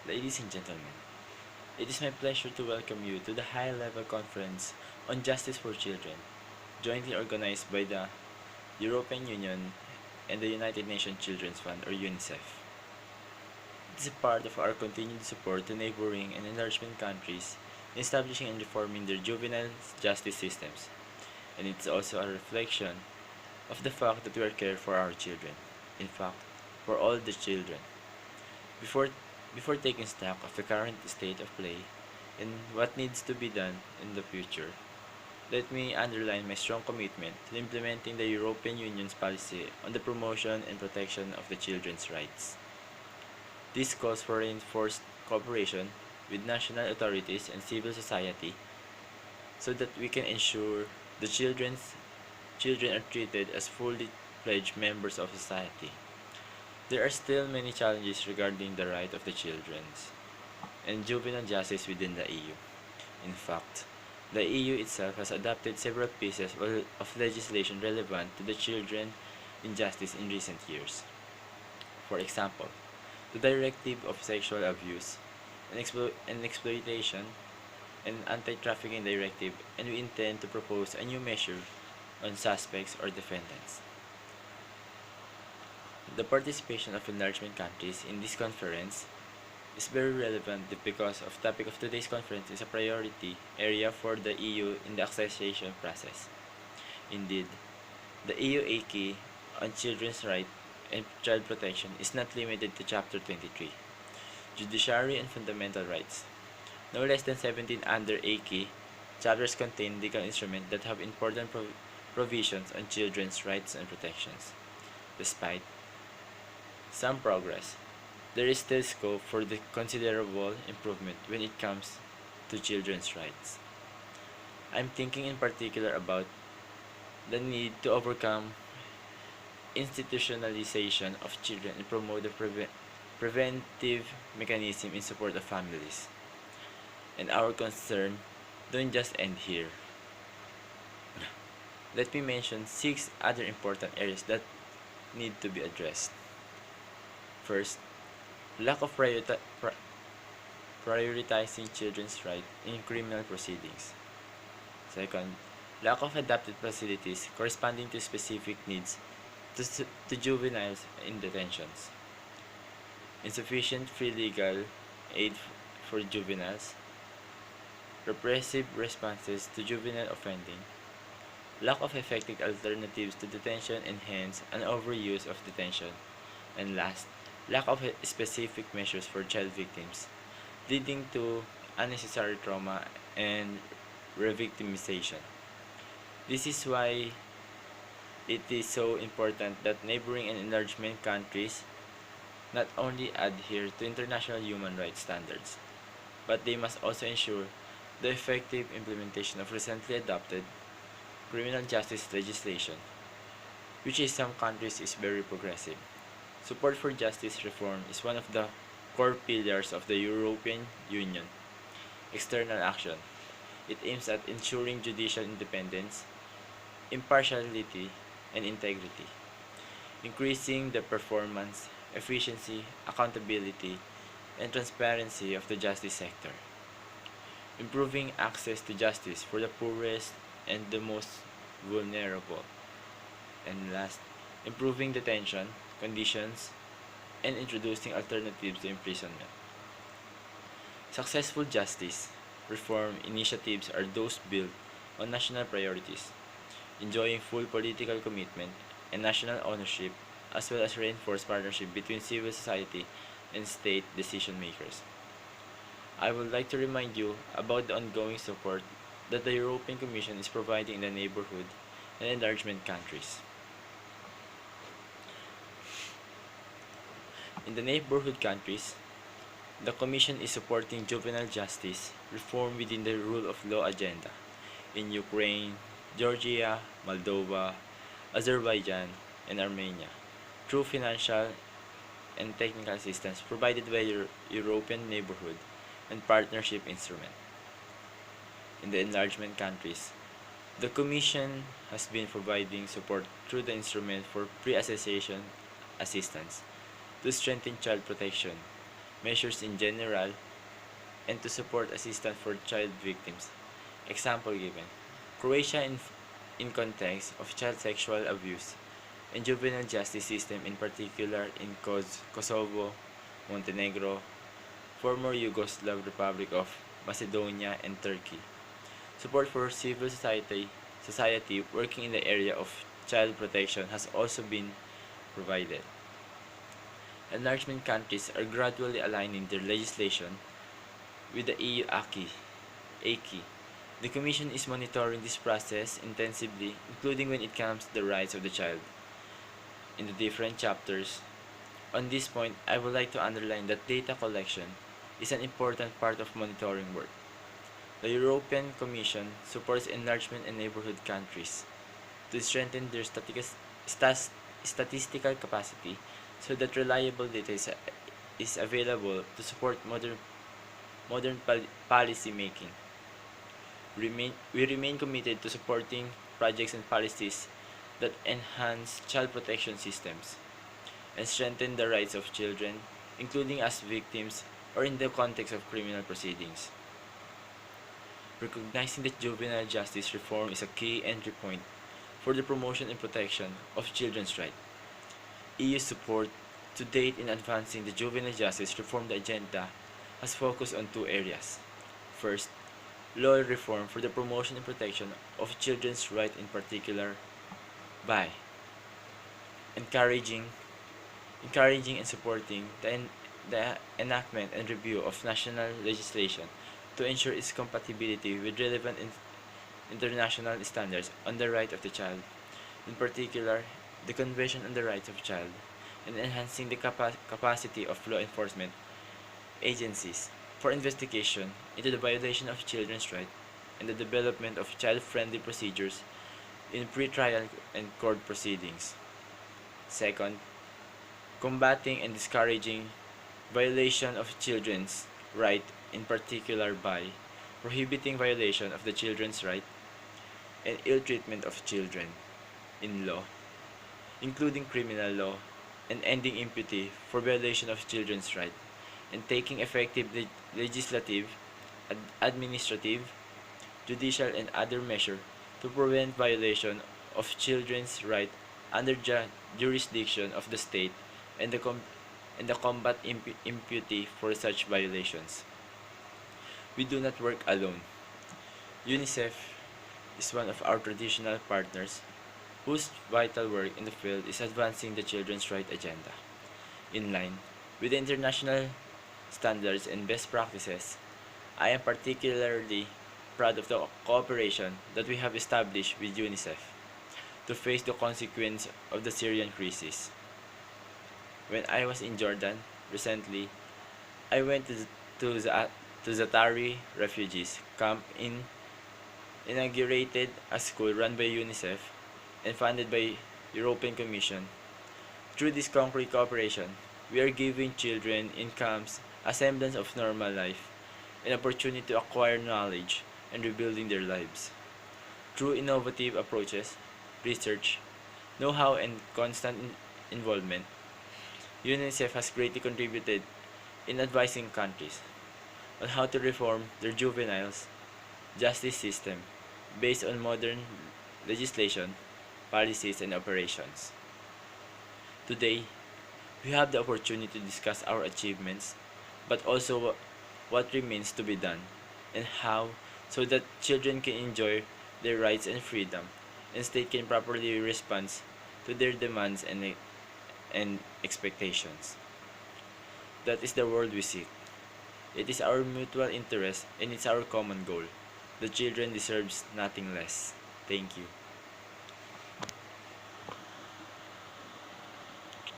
Ladies and gentlemen, it is my pleasure to welcome you to the high-level conference on justice for children, jointly organized by the European Union and the United Nations Children's Fund or UNICEF. It is a part of our continued support to neighboring and enlargement countries in establishing and reforming their juvenile justice systems, and it's also a reflection of the fact that we are care for our children. In fact, for all the children. Before before taking stock of the current state of play and what needs to be done in the future, let me underline my strong commitment to implementing the European Union's policy on the promotion and protection of the children's rights. This calls for reinforced cooperation with national authorities and civil society so that we can ensure the children are treated as fully fledged members of society. There are still many challenges regarding the right of the children and juvenile justice within the EU. In fact, the EU itself has adopted several pieces of legislation relevant to the children in justice in recent years. For example, the Directive of Sexual Abuse and Exploitation and Anti-Trafficking Directive, and we intend to propose a new measure on suspects or defendants. The participation of enlargement countries in this conference is very relevant because the topic of today's conference is a priority area for the EU in the accession process. Indeed, the EU Acquis on children's rights and child protection is not limited to Chapter 23, Judiciary and Fundamental Rights. No less than 17 under Acquis chapters contain legal instruments that have important provisions on children's rights and protections. Despite some progress, there is still scope for the considerable improvement when it comes to children's rights. I'm thinking in particular about the need to overcome institutionalization of children and promote the preventive mechanism in support of families. And our concern don't just end here. Let me mention 6 other important areas that need to be addressed. First, lack of prioritizing children's rights in criminal proceedings. Second, lack of adapted facilities corresponding to specific needs to juveniles in detentions. Insufficient free legal aid for juveniles. Repressive responses to juvenile offending. Lack of effective alternatives to detention and hence an overuse of detention. And last, lack of specific measures for child victims, leading to unnecessary trauma and re-victimization. This is why it is so important that neighboring and enlargement countries not only adhere to international human rights standards, but they must also ensure the effective implementation of recently adopted criminal justice legislation, which in some countries is very progressive. Support for justice reform is one of the core pillars of the European Union external action. It aims at ensuring judicial independence, impartiality, and integrity, increasing the performance, efficiency, accountability, and transparency of the justice sector, improving access to justice for the poorest and the most vulnerable, and last, improving detention conditions and introducing alternatives to imprisonment. Successful justice reform initiatives are those built on national priorities, enjoying full political commitment and national ownership, as well as reinforced partnership between civil society and state decision makers. I would like to remind you about the ongoing support that the European Commission is providing in the neighborhood and enlargement countries. In the neighborhood countries, the Commission is supporting juvenile justice reform within the rule of law agenda in Ukraine, Georgia, Moldova, Azerbaijan, and Armenia through financial and technical assistance provided by European Neighborhood and Partnership Instrument. In the enlargement countries, the Commission has been providing support through the Instrument for Pre-Accession Assistance to strengthen child protection measures in general, and to support assistance for child victims. Example given: Croatia in context of child sexual abuse, and juvenile justice system in particular in Kosovo, Montenegro, former Yugoslav Republic of Macedonia, and Turkey. Support for society working in the area of child protection has also been provided. Enlargement countries are gradually aligning their legislation with the EU acquis. The Commission is monitoring this process intensively, including when it comes to the rights of the child in the different chapters. On this point, I would like to underline that data collection is an important part of monitoring work. The European Commission supports enlargement and neighborhood countries to strengthen their statistical capacity so that reliable data is available to support modern policy making. We remain committed to supporting projects and policies that enhance child protection systems and strengthen the rights of children, including as victims or in the context of criminal proceedings. Recognizing that juvenile justice reform is a key entry point for the promotion and protection of children's rights. EU support to date in advancing the juvenile justice reform agenda has focused on two areas. First, law reform for the promotion and protection of children's rights, in particular by encouraging and supporting the enactment and review of national legislation to ensure its compatibility with relevant international standards on the right of the child, in particular the Convention on the Rights of the Child, and enhancing the capacity of law enforcement agencies for investigation into the violation of children's rights and the development of child-friendly procedures in pretrial and court proceedings. Second, combating and discouraging violation of children's rights, in particular by prohibiting violation of the children's right and ill treatment of children in law, including criminal law, and ending impunity for violation of children's rights, and taking effective legislative, administrative, judicial, and other measures to prevent violation of children's rights under the jurisdiction of the state and the combat impunity for such violations. We do not work alone. UNICEF is one of our traditional partners whose vital work in the field is advancing the children's rights agenda. In line with the international standards and best practices, I am particularly proud of the cooperation that we have established with UNICEF to face the consequence of the Syrian crisis. When I was in Jordan recently, I went to Zatari refugees camp in inaugurated a school run by UNICEF and funded by European Commission. Through this concrete cooperation, we are giving children in camps a semblance of normal life, an opportunity to acquire knowledge and rebuilding their lives. Through innovative approaches, research, know-how, and constant involvement, UNICEF has greatly contributed in advising countries on how to reform their juveniles justice system based on modern legislation, policies, and operations. Today, we have the opportunity to discuss our achievements, but also what remains to be done and how so that children can enjoy their rights and freedom and state can properly respond to their demands and expectations. That is the world we seek. It is our mutual interest and it's our common goal. The children deserves nothing less. Thank you.